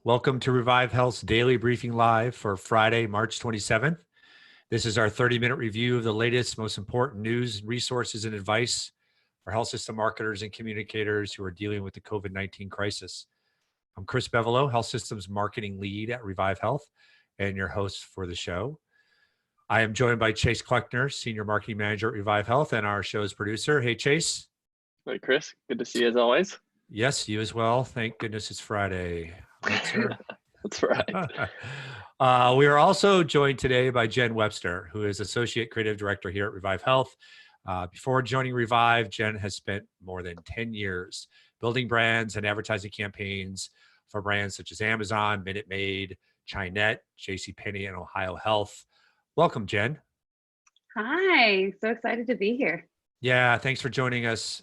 Welcome to Revive Health's daily briefing live for Friday, March 27th. This is our 30-minute review of the latest, most important news, resources, and advice for health system marketers and communicators who are dealing with the COVID-19 crisis. I'm Chris Bevelo, Health Systems Marketing Lead at Revive Health, and your host for the show. I am joined by Chase Kleckner, Senior Marketing Manager at Revive Health, and our show's producer. Hey, Chase. Hey, Chris. Good to see you as always. Yes, you as well. Thank goodness it's Friday. Right, sir? That's right. We are also joined today by Jen Webster, who is Associate Creative Director here at Revive Health. Before joining Revive, Jen has spent more than 10 years building brands and advertising campaigns for brands such as Amazon, Minute Maid, Chinette, JCPenney, and Ohio Health. Welcome, Jen. Hi, so excited to be here. Yeah, thanks for joining us.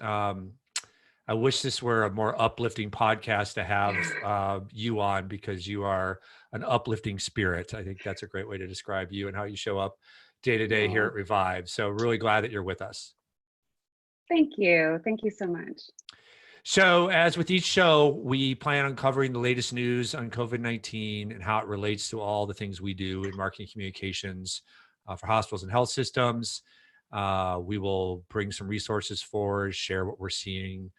I wish this were a more uplifting podcast to have you on, because you are an uplifting spirit. I think that's a great way to describe you and how you show up day to day here at Revive. So really glad that you're with us. Thank you. Thank you so much. So as with each show, we plan on covering the latest news on COVID-19 and how it relates to all the things we do in marketing communications for hospitals and health systems. We will bring some resources forward, share what we're seeing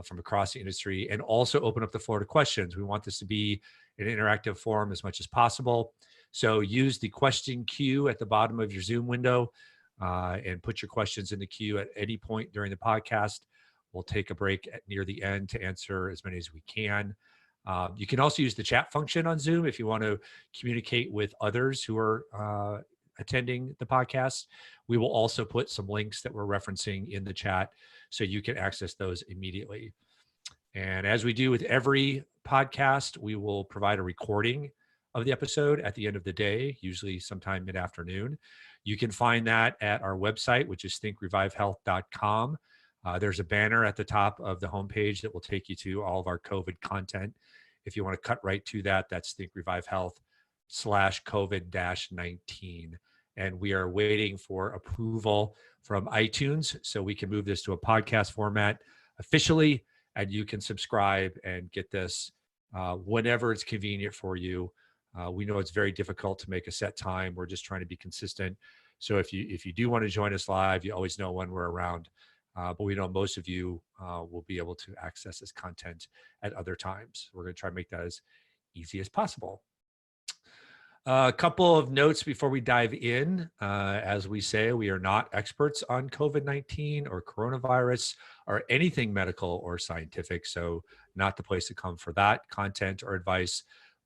from across the industry, and also open up the floor to questions. We want this to be an interactive forum as much as possible. So use the question queue at the bottom of your Zoom window and put your questions in the queue at any point during the podcast. We'll take a break near the end to answer as many as we can. You can also use the chat function on Zoom if you want to communicate with others who are attending the podcast. We will also put some links that we're referencing in the chat so you can access those immediately. And as we do with every podcast, we will provide a recording of the episode at the end of the day, usually sometime mid-afternoon. You can find that at our website, which is thinkrevivehealth.com. There's a banner at the top of the homepage that will take you to all of our COVID content. If you want to cut right to that, that's thinkrevivehealth/COVID-19. And we are waiting for approval from iTunes so we can move this to a podcast format officially, and you can subscribe and get this whenever it's convenient for you. We know it's very difficult to make a set time. We're just trying to be consistent. So if you do want to join us live, you always know when we're around. But we know most of you will be able to access this content at other times. We're going to try to make that as easy as possible. A couple of notes before we dive in. As we say, we are not experts on COVID-19 or coronavirus or anything medical or scientific, so not the place to come for that content or advice.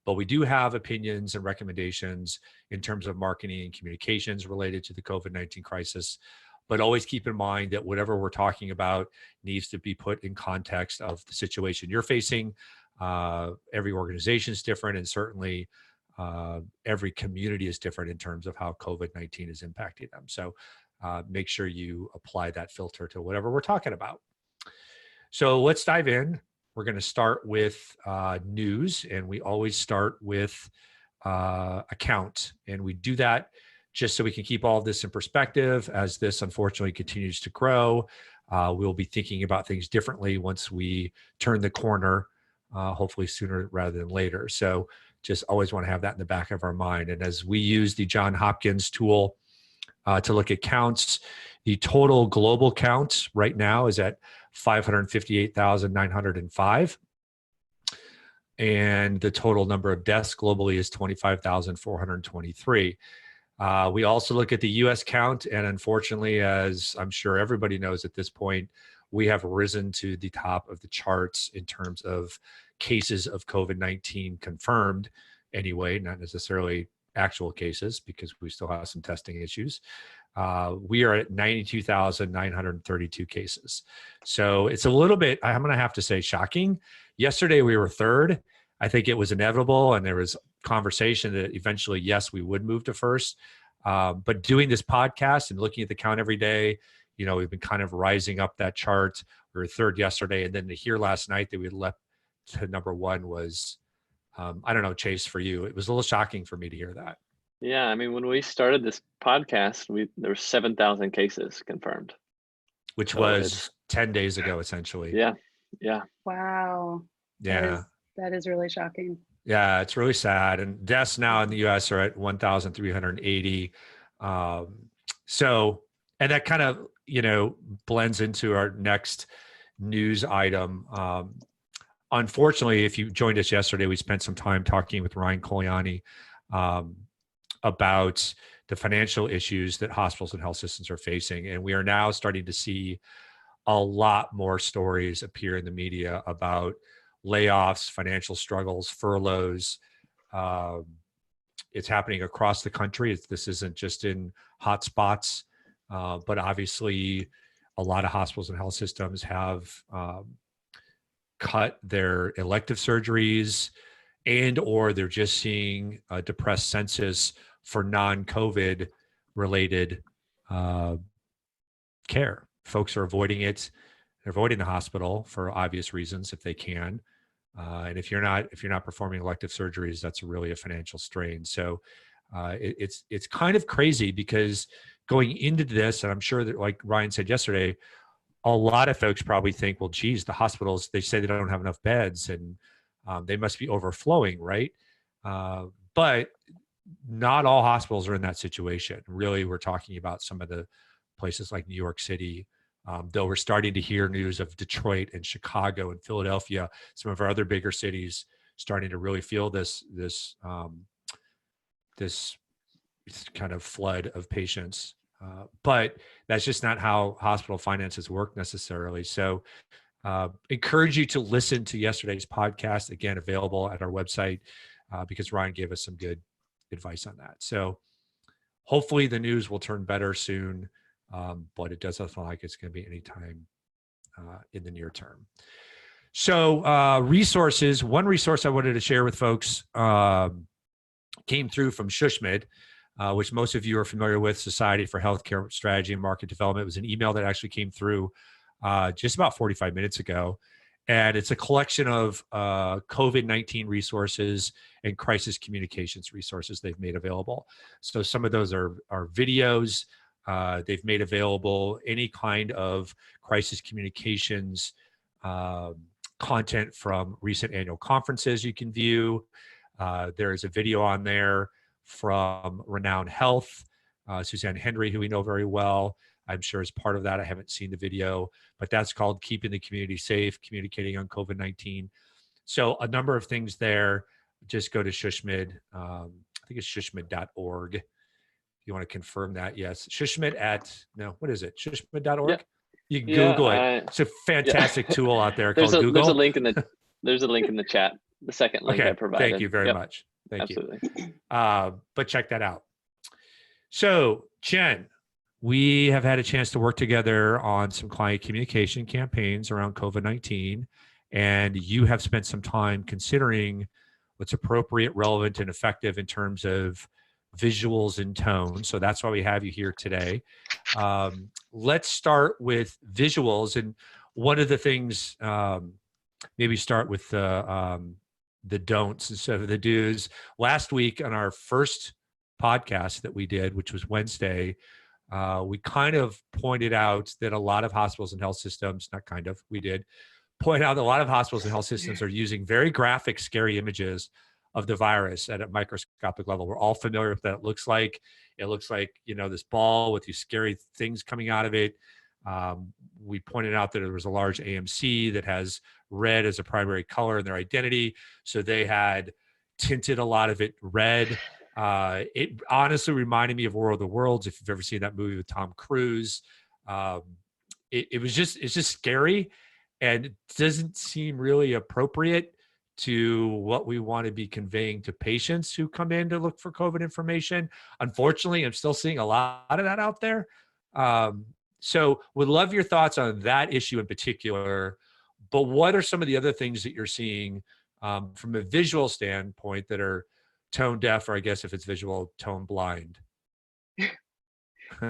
But we do have opinions and recommendations in terms of marketing and communications related to the COVID-19 crisis. But always keep in mind that whatever we're talking about needs to be put in context of the situation you're facing. Every organization is different, and certainly every community is different in terms of how COVID-19 is impacting them. So make sure you apply that filter to whatever we're talking about. So let's dive in. We're going to start with news, and we always start with account. And we do that just so we can keep all of this in perspective. As this unfortunately continues to grow, we'll be thinking about things differently once we turn the corner, hopefully sooner rather than later. So just always want to have that in the back of our mind. And as we use the Johns Hopkins tool to look at counts, the total global count right now is at 558,905. And the total number of deaths globally is 25,423. We also look at the US count, and unfortunately, as I'm sure everybody knows at this point, we have risen to the top of the charts in terms of cases of COVID-19 confirmed anyway, not necessarily actual cases, because we still have some testing issues. We are at 92,932 cases. So it's a little bit, I'm going to have to say, shocking. Yesterday we were third. I think it was inevitable, and there was conversation that eventually, yes, we would move to first. But doing this podcast and looking at the count every day, you know, we've been kind of rising up that chart. We were third yesterday, and then to hear last night that we leapt to number one was, I don't know, Chase, for you, it was a little shocking for me to hear that. Yeah, I mean, when we started this podcast, there were 7,000 cases confirmed. Which was 10 days ago, essentially. Yeah. Wow. Yeah. That is really shocking. Yeah, it's really sad. And deaths now in the US are at 1,380. Um, so, and that kind of, blends into our next news item. Unfortunately, if you joined us yesterday, we spent some time talking with Ryan Coliani um, about the financial issues that hospitals and health systems are facing. And we are now starting to see a lot more stories appear in the media about layoffs, financial struggles, furloughs. Um, it's happening across the country. This isn't just in hot spots, but obviously a lot of hospitals and health systems have cut their elective surgeries, and or they're just seeing a depressed census for non-COVID related care. Folks are avoiding it. They're avoiding the hospital for obvious reasons if they can. And if you're not performing elective surgeries, that's really a financial strain. So it's kind of crazy because going into this, and I'm sure that, like Ryan said yesterday, a lot of folks probably think, well, geez, the hospitals, they say they don't have enough beds and they must be overflowing, right? But not all hospitals are in that situation. Really, we're talking about some of the places like New York City, though we're starting to hear news of Detroit and Chicago and Philadelphia, some of our other bigger cities starting to really feel this kind of flood of patients. But that's just not how hospital finances work necessarily. So encourage you to listen to yesterday's podcast, again, available at our website, because Ryan gave us some good advice on that. So hopefully the news will turn better soon, but it doesn't look like it's going to be anytime in the near term. So resources, one resource I wanted to share with folks came through from SHUSHMD, which most of you are familiar with, Society for Healthcare Strategy and Market Development. It was an email that actually came through just about 45 minutes ago. And it's a collection of COVID-19 resources and crisis communications resources they've made available. So some of those are videos. They've made available any kind of crisis communications content from recent annual conferences you can view. There is a video on there from Renown Health, Suzanne Henry, who we know very well. I'm sure is part of that. I haven't seen the video, but that's called Keeping the Community Safe, Communicating on COVID-19. So a number of things there. Just go to SHUSHMD. I think it's shushmd.org. If you want to confirm that, yes. What is it? Shushmd.org? Yeah. You can Google it. It's a fantastic tool out there called Google. There's a link in the chat. The second link I provided. Thank you very much. Thank Absolutely. you. But check that out. So Jen, we have had a chance to work together on some client communication campaigns around COVID-19, and you have spent some time considering what's appropriate, relevant, and effective in terms of visuals and tone. So that's why we have you here today. Let's start with visuals. And one of the things, maybe start with the don'ts instead of the do's. Last week on our first podcast that we did, which was Wednesday, we kind of pointed out that a lot of hospitals and health systems, we did point out that a lot of hospitals and health systems are using very graphic, scary images of the virus at a microscopic level. We're all familiar with what that looks like. It looks like, this ball with these scary things coming out of it. We pointed out that there was a large AMC that has red as a primary color in their identity. So they had tinted a lot of it red. It honestly reminded me of War of the Worlds. If you've ever seen that movie with Tom Cruise, it's just scary, and it doesn't seem really appropriate to what we want to be conveying to patients who come in to look for COVID information. Unfortunately, I'm still seeing a lot of that out there. So would love your thoughts on that issue in particular, but what are some of the other things that you're seeing from a visual standpoint that are tone deaf, or I guess if it's visual, tone blind?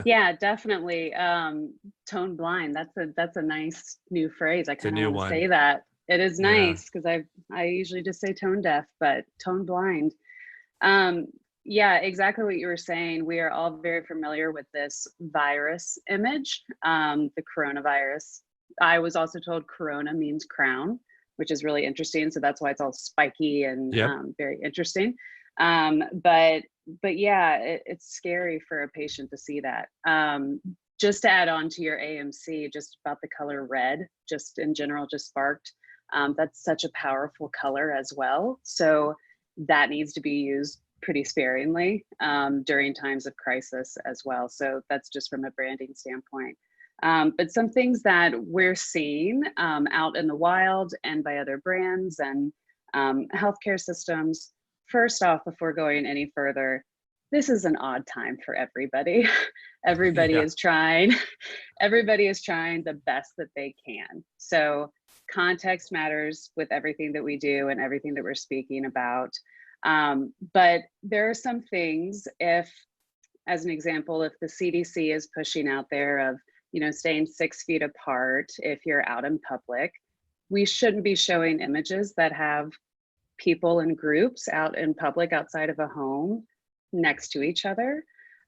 Yeah, definitely. Tone blind. That's a nice new phrase. I kind of want to say that. It is nice because I usually just say tone deaf, but tone blind. Yeah, exactly what you were saying. We are all very familiar with this virus image, the coronavirus. I was also told corona means crown. which is really interesting. So that's why it's all spiky and Yep. very interesting. But yeah, it's scary for a patient to see that. Just to add on to your AMC, just about the color red, just in general, just sparked. That's such a powerful color as well. So that needs to be used pretty sparingly during times of crisis as well. So that's just from a branding standpoint. But some things that we're seeing out in the wild and by other brands and healthcare systems. First off, before going any further, this is an odd time for everybody. Everybody is trying the best that they can. So context matters with everything that we do and everything that we're speaking about. But there are some things, if, as an example, if the CDC is pushing out there of, staying 6 feet apart, if you're out in public, we shouldn't be showing images that have people in groups out in public outside of a home next to each other.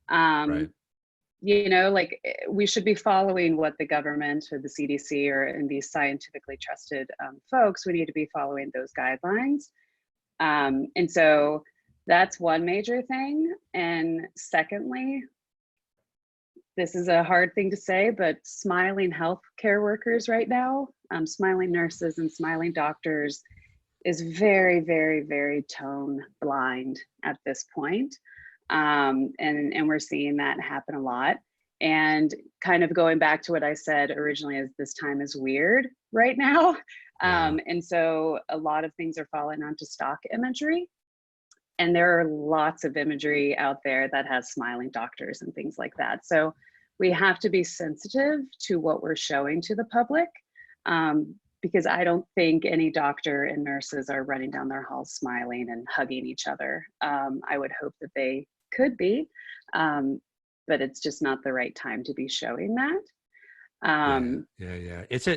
Right. Like we should be following what the government or the CDC or in these scientifically trusted folks, we need to be following those guidelines. And so that's one major thing. And secondly, this is a hard thing to say, but smiling healthcare workers right now, smiling nurses and smiling doctors is very, very, very tone blind at this point. And we're seeing that happen a lot. And kind of going back to what I said originally, is this time is weird right now. And so a lot of things are falling onto stock imagery. And there are lots of imagery out there that has smiling doctors and things like that. So we have to be sensitive to what we're showing to the public, because I don't think any doctor and nurses are running down their halls smiling and hugging each other. I would hope that they could be, but it's just not the right time to be showing that. Yeah. It's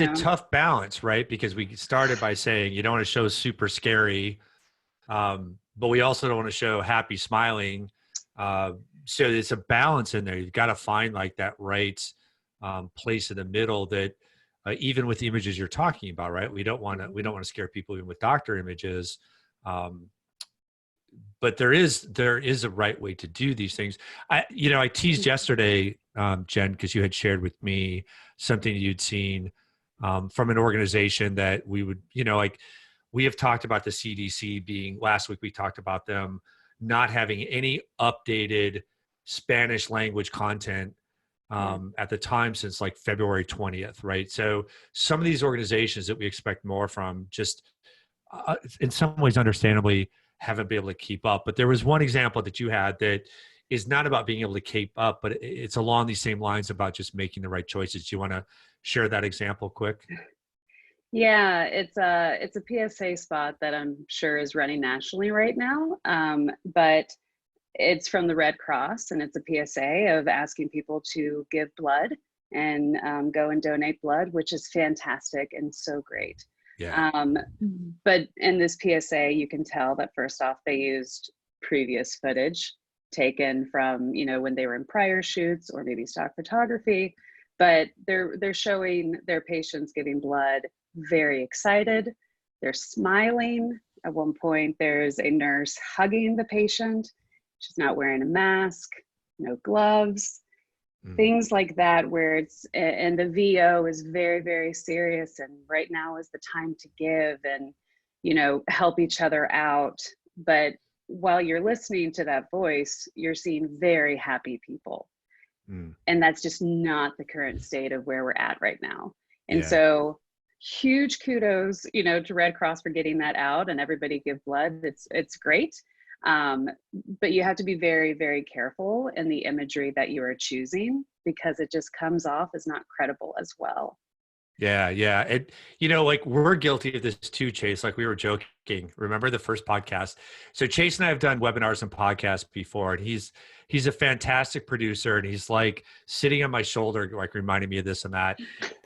a tough balance, right? Because we started by saying you don't want to show super scary, but we also don't want to show happy smiling. So it's a balance in there. You've got to find like that right place in the middle that even with the images you're talking about, right? We don't want to scare people even with doctor images. But there is a right way to do these things. I teased yesterday, Jen, because you had shared with me something you'd seen from an organization that we would, we have talked about the CDC being, last week we talked about them not having any updated Spanish language content at the time since like February 20th, right? So some of these organizations that we expect more from just in some ways understandably haven't been able to keep up. But there was one example that you had that is not about being able to keep up, but it's along these same lines about just making the right choices. Do you want to share that example quick? Yeah, it's a PSA spot that I'm sure is running nationally right now, but it's from the Red Cross, and it's a PSA of asking people to give blood and go and donate blood, which is fantastic and so great. Yeah. But in this PSA, you can tell that first off, they used previous footage taken from, when they were in prior shoots or maybe stock photography, but they're showing their patients giving blood very excited. They're smiling. At one point, there's a nurse hugging the patient. She's not wearing a mask, no gloves, things like that, where and the VO is very, very serious. And right now is the time to give and, help each other out. But while you're listening to that voice, you're seeing very happy people. And that's just not the current state of where we're at right now. And so huge kudos, to Red Cross for getting that out and everybody give blood. It's great. But you have to be very, very careful in the imagery that you are choosing, because it just comes off as not credible as well. Yeah. And, like we're guilty of this too, Chase, like we were joking. Remember the first podcast? So Chase and I have done webinars and podcasts before, and he's a fantastic producer, and he's like sitting on my shoulder, like reminding me of this and that.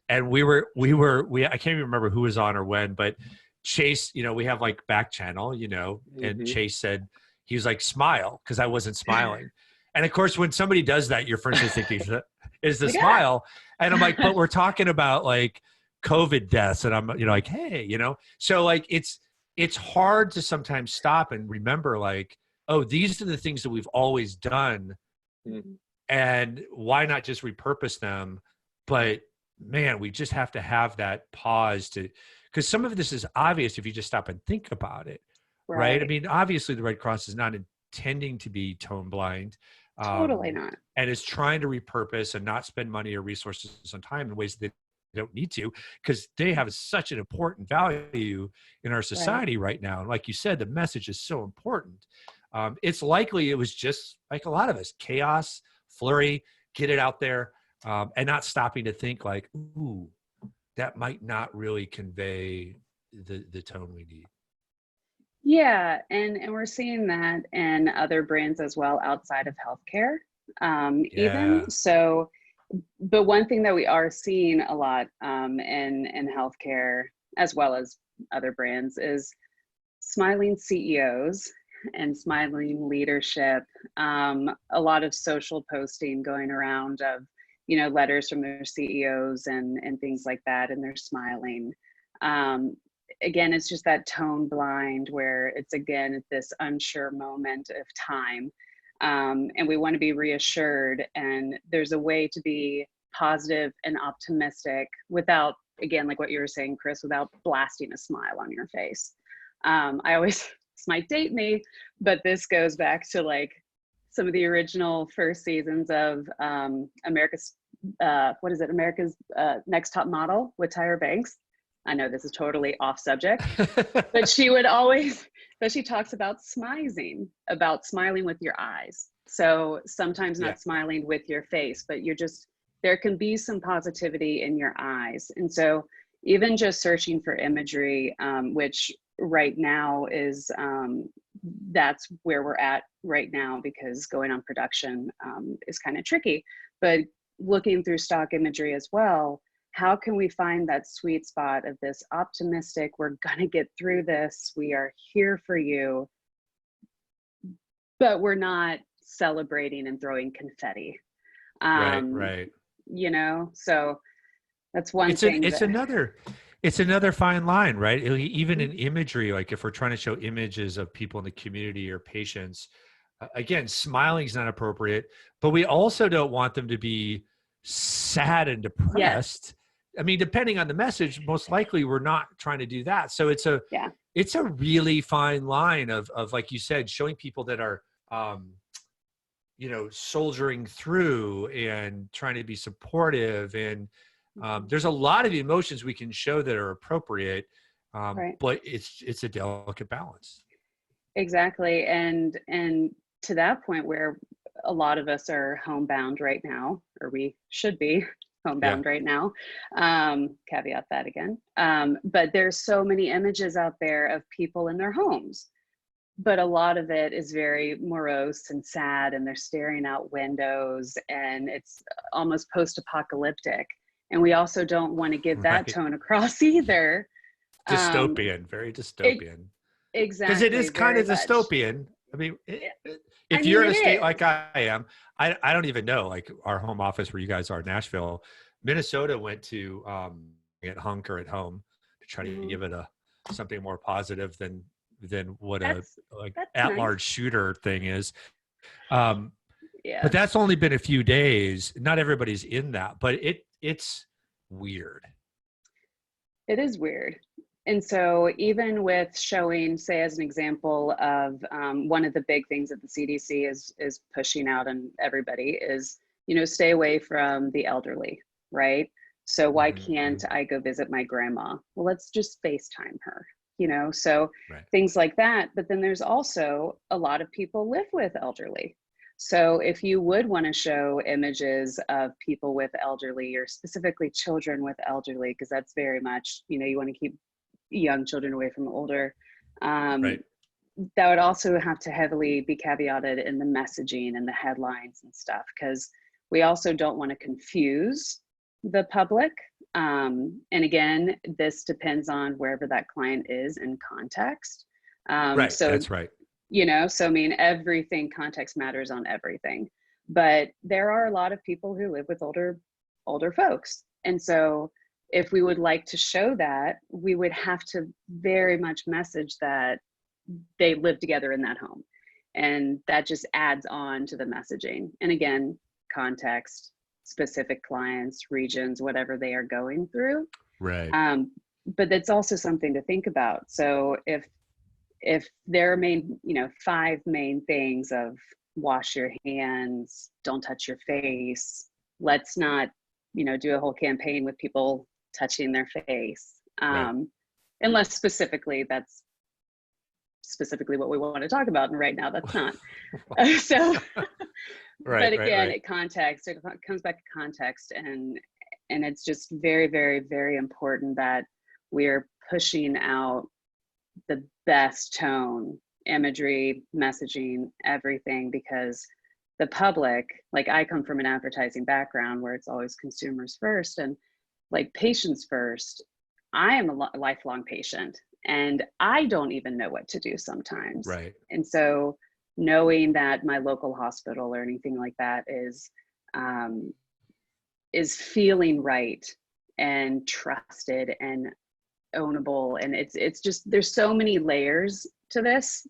And we I can't even remember who was on or when, but Chase, we have like back channel, and Chase said, he was like, smile, because I wasn't smiling. And of course, when somebody does that, your first instinct is the smile. And I'm like, but we're talking about like COVID deaths. And I'm, like, hey, so like, it's hard to sometimes stop and remember like, oh, these are the things that we've always done. Mm-hmm. And why not just repurpose them? But man, we just have to have that pause because some of this is obvious if you just stop and think about it. Right. I mean, obviously the Red Cross is not intending to be tone blind. Totally not. And is trying to repurpose and not spend money or resources and time in ways that they don't need to, because they have such an important value in our society right now. And like you said, the message is so important. It's likely it was just like a lot of us, chaos, flurry, get it out there, and not stopping to think like, ooh, that might not really convey the tone we need. Yeah, and we're seeing that in other brands as well outside of healthcare, even. So, but one thing that we are seeing a lot in healthcare as well as other brands is smiling CEOs and smiling leadership. A lot of social posting going around of, letters from their CEOs and things like that, and they're smiling. Again, it's just that tone blind where it's, again, at this unsure moment of time. And we want to be reassured. And there's a way to be positive and optimistic without, again, like what you were saying, Chris, without blasting a smile on your face. I always, this might date me, but this goes back to like some of the original first seasons of America's Next Top Model with Tyra Banks. I know this is totally off subject, but she talks about smizing, about smiling with your eyes. So sometimes not smiling with your face, but there can be some positivity in your eyes. And so even just searching for imagery, which right now is, that's where we're at right now, because going on production is kind of tricky, but looking through stock imagery as well, how can we find that sweet spot of this optimistic, we're gonna get through this, we are here for you, but we're not celebrating and throwing confetti. Right. So that's one thing. It's another fine line, right? Even in imagery, like if we're trying to show images of people in the community or patients, again, smiling is not appropriate, but we also don't want them to be sad and depressed. Yes. I mean, depending on the message, most likely we're not trying to do that. So it's a really fine line of like you said, showing people that are, soldiering through and trying to be supportive. And there's a lot of emotions we can show that are appropriate, but it's a delicate balance. Exactly. And to that point where a lot of us are homebound right now, or we should be homebound right now, caveat that again. But there's so many images out there of people in their homes, but a lot of it is very morose and sad, and they're staring out windows, and it's almost post-apocalyptic. And we also don't want to give that tone across either. Dystopian, very dystopian. Exactly. Because it is kind of dystopian. I mean, if you're in a state like I am, I don't even know, like our home office where you guys are, Nashville, Minnesota went to at Hunker at home to try to give it something more positive than what that's at-large nice shooter thing is. But that's only been a few days. Not everybody's in that, but it's weird. It is weird. And so even with showing, say as an example of one of the big things that the CDC is pushing out on everybody is, stay away from the elderly, right? So why can't I go visit my grandma? Well, let's just FaceTime her, so things like that. But then there's also a lot of people live with elderly. So if you would want to show images of people with elderly, or specifically children with elderly, because that's very much, you want to keep young children away from older, that would also have to heavily be caveated in the messaging and the headlines and stuff, because we also don't want to confuse the public. And again, this depends on wherever that client is in context. So that's right. So I mean, everything, context matters on everything, but there are a lot of people who live with older folks. And so if we would like to show that, we would have to very much message that they live together in that home. And that just adds on to the messaging. And again, context, specific clients, regions, whatever they are going through. Right. But that's also something to think about. So if there are 5 main things of wash your hands, don't touch your face, let's not, do a whole campaign with people touching their face. Right. Unless that's specifically what we want to talk about. And right now that's not. So, right, but again, right. it comes back to context, and it's just very, very, very important that we're pushing out the best tone, imagery, messaging, everything, because the public, like I come from an advertising background where it's always consumers first and like patients first. I am a lifelong patient and I don't even know what to do sometimes. Right. And so knowing that my local hospital or anything like that is feeling right and trusted and ownable, and it's just, there's so many layers to this.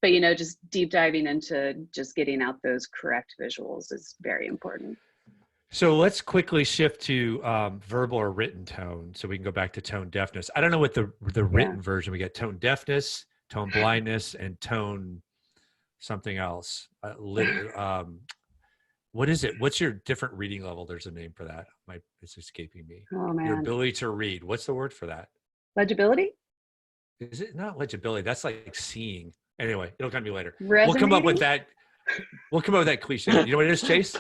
But just deep diving into just getting out those correct visuals is very important. So let's quickly shift to verbal or written tone, so we can go back to tone deafness. I don't know what the written version we get: tone deafness, tone blindness, and tone something else. What is it? What's your different reading level? There's a name for that. It's escaping me. Oh man. Your ability to read. What's the word for that? Legibility? Is it not legibility? That's like seeing. Anyway, it'll come to me later. Resonating? We'll come up with that. We'll come up with that cliche. You know what it is, Chase?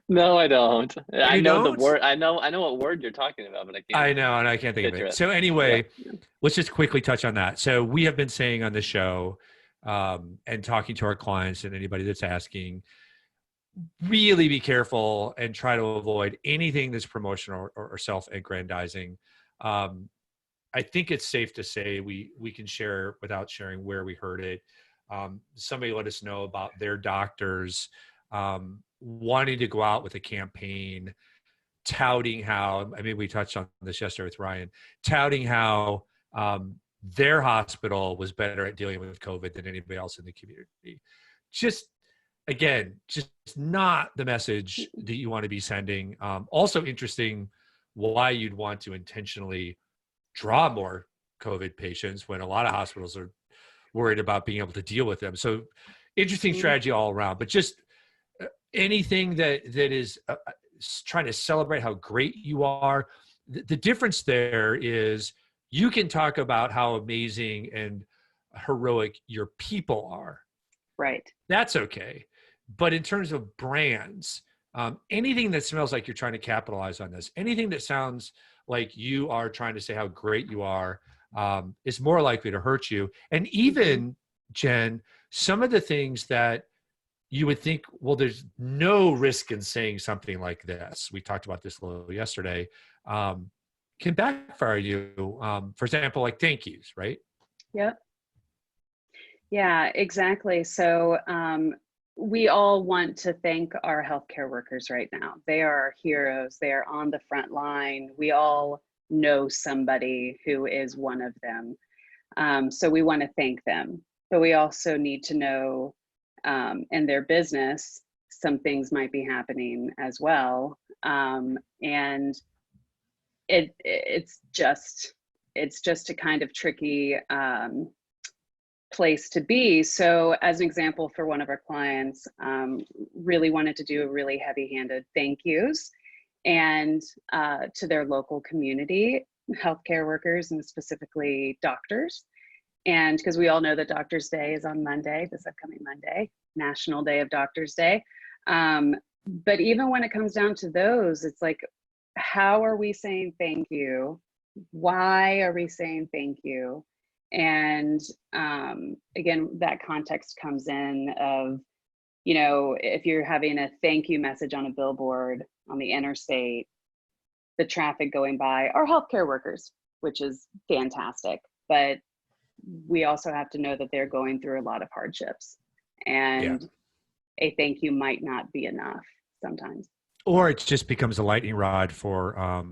No, I don't. I know don't? the word. I know what word you're talking about, but I can't. I know, and I can't think of it. So anyway, let's just quickly touch on that. So we have been saying on the show and talking to our clients and anybody that's asking, really be careful and try to avoid anything that's promotional or self-aggrandizing. I think it's safe to say we can share without sharing where we heard it. Somebody let us know about their doctors wanting to go out with a campaign touting how, I mean, we touched on this yesterday with Ryan, touting how their hospital was better at dealing with COVID than anybody else in the community. Just not the message that you want to be sending. Also interesting why you'd want to intentionally draw more COVID patients when a lot of hospitals are worried about being able to deal with them. So interesting strategy all around, but just anything that is trying to celebrate how great you are. The difference there is you can talk about how amazing and heroic your people are. Right. That's okay. But in terms of brands, anything that smells like you're trying to capitalize on this, anything that sounds like you are trying to say how great you are, is more likely to hurt you. And even, Jen, some of the things that you would think, well, there's no risk in saying something like this. We talked about this a little yesterday. Can backfire you. For example, like thank yous, right? Yep. Yeah, exactly. So we all want to thank our healthcare workers right now. They are our heroes. They are on the front line. We all know somebody who is one of them. So we want to thank them. But we also need to know in their business, some things might be happening as well. And it's just a kind of tricky place to be. So as an example, for one of our clients, really wanted to do a really heavy-handed thank yous and to their local community, healthcare workers, and specifically doctors. And because we all know that Doctors' Day is on Monday, this upcoming Monday, National Day of Doctors' Day. But even when it comes down to those, it's like, how are we saying thank you? Why are we saying thank you? And again, that context comes in of, if you're having a thank you message on a billboard on the interstate, the traffic going by are healthcare workers, which is fantastic. But we also have to know that they're going through a lot of hardships, and a thank you might not be enough sometimes. or it just becomes a lightning rod for, I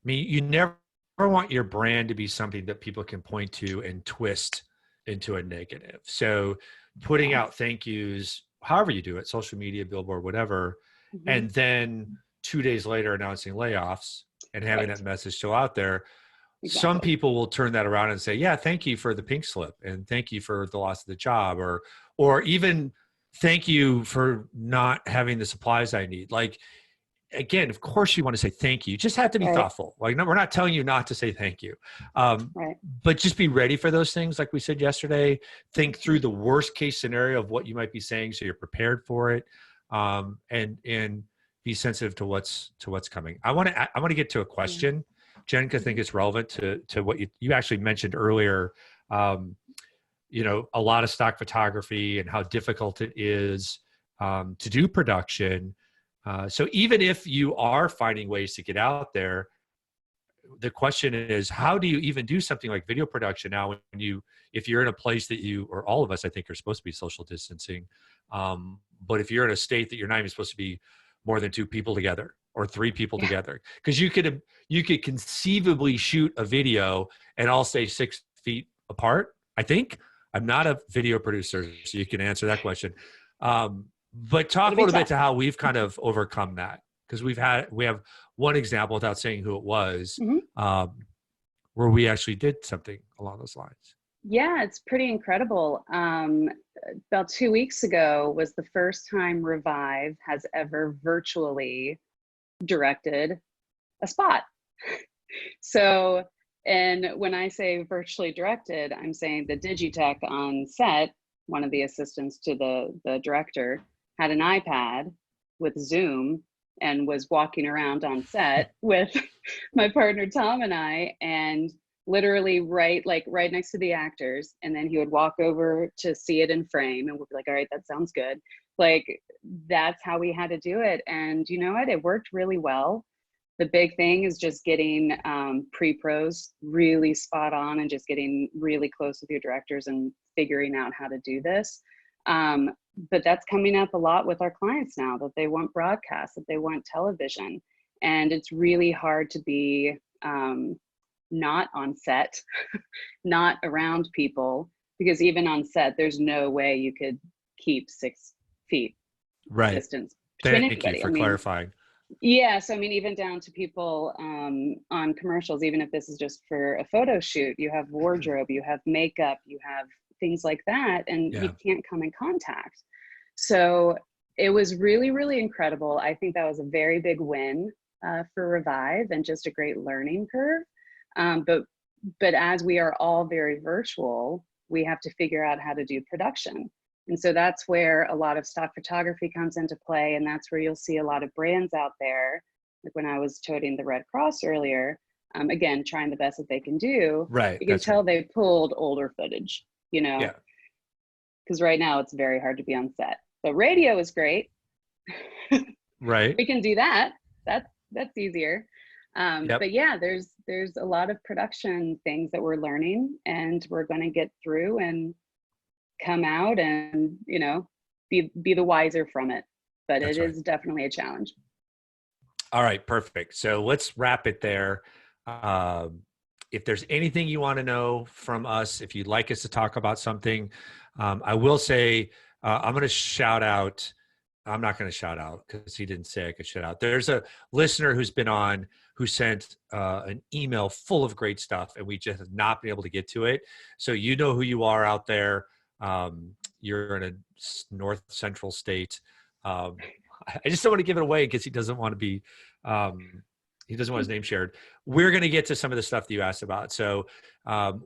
mean, you never want your brand to be something that people can point to and twist into a negative. So putting out thank yous, however you do it, social media, billboard, whatever, and then 2 days later announcing layoffs and having that message still out there. Exactly. Some people will turn that around and say, yeah, thank you for the pink slip, and thank you for the loss of the job, or even thank you for not having the supplies I need. Like, again, of course you want to say thank you. You just have to be thoughtful. Like, no, we're not telling you not to say thank you. But just be ready for those things. Like we said yesterday, think through the worst case scenario of what you might be saying, so you're prepared for it. And be sensitive to what's coming. I want to get to a question, Jen, because I think it's relevant to what you actually mentioned earlier. You know, a lot of stock photography and how difficult it is to do production. So even if you are finding ways to get out there, the question is, how do you even do something like video production now if you're in a place that or all of us, I think, are supposed to be social distancing. But if you're in a state that you're not even supposed to be more than 2 people together or 3 people together, because you could conceivably shoot a video and all stay 6 feet apart. I think. I'm not a video producer, so you can answer that question. But talk a little bit to how we've kind of overcome that, because we have one example, without saying who it was, where we actually did something along those lines. Yeah, it's pretty incredible. About 2 weeks ago was the first time Revive has ever virtually directed a spot. So, and when I say virtually directed, I'm saying the Digitech on set, one of the assistants to the director, had an iPad with Zoom and was walking around on set with my partner Tom and I, and literally right next to the actors. And then he would walk over to see it in frame, and we'd be like, all right, that sounds good. Like, that's how we had to do it. And you know what? It worked really well. The big thing is just getting pre-pros really spot on, and just getting really close with your directors and figuring out how to do this. But that's coming up a lot with our clients now, that they want broadcast, that they want television. And it's really hard to be not on set, not around people, because even on set, there's no way you could keep 6 feet distance between anybody. Thank you for clarifying. Yeah, so I mean, even down to people on commercials, even if this is just for a photo shoot, you have wardrobe, you have makeup, you have things like that, and you can't come in contact. So it was really, really incredible. I think that was a very big win for Revive, and just a great learning curve. But as we are all very virtual, we have to figure out how to do production. And so that's where a lot of stock photography comes into play. And that's where you'll see a lot of brands out there. Like when I was toting the Red Cross earlier, again, trying the best that they can do. Right. You can tell they pulled older footage, you know, because right now it's very hard to be on set. But radio is great. Right. We can do that. That's easier. But yeah, there's a lot of production things that we're learning, and we're going to get through and come out and, you know, be the wiser from it. But it is definitely a challenge. All right, perfect. So let's wrap it there. If there's anything you want to know from us, if you'd like us to talk about something, I will say, I'm going to shout out. I'm not going to shout out because he didn't say I could shout out. There's a listener who's been on who sent an email full of great stuff, and we just have not been able to get to it. So you know who you are out there. You're in a north central state. I just don't want to give it away because he doesn't want to be, he doesn't want his name shared. We're going to get to some of the stuff that you asked about. So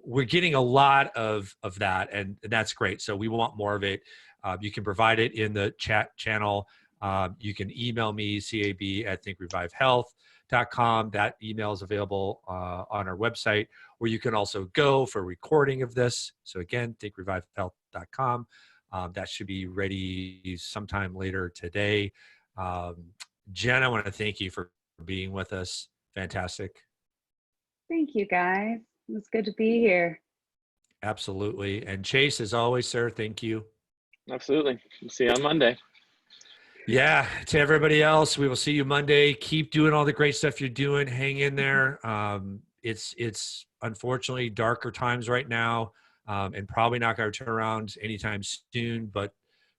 we're getting a lot of that, and that's great. So we want more of it. You can provide it in the chat channel. You can email me, cab@thinkrevivehealth.com. That email is available on our website, where you can also go for recording of this. So again, thinkrevivehealth.com. That should be ready sometime later today. Jen, I want to thank you for being with us. Fantastic. Thank you, guys. It was good to be here. Absolutely. And Chase, as always, sir, thank you. Absolutely. We'll see you on Monday. Yeah, to everybody else, we will see you Monday. Keep doing all the great stuff you're doing. Hang in there. It's unfortunately darker times right now, and probably not going to turn around anytime soon. But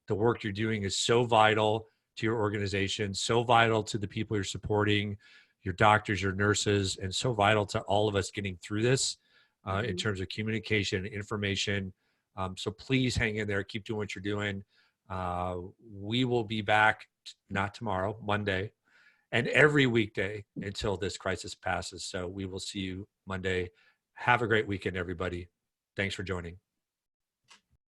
the work you're doing is so vital to your organization, so vital to the people you're supporting, your doctors, your nurses, and so vital to all of us getting through this in terms of communication and information. So please hang in there. Keep doing what you're doing. We will be back, not tomorrow, Monday, and every weekday until this crisis passes. So we will see you Monday. Have a great weekend, everybody. Thanks for joining.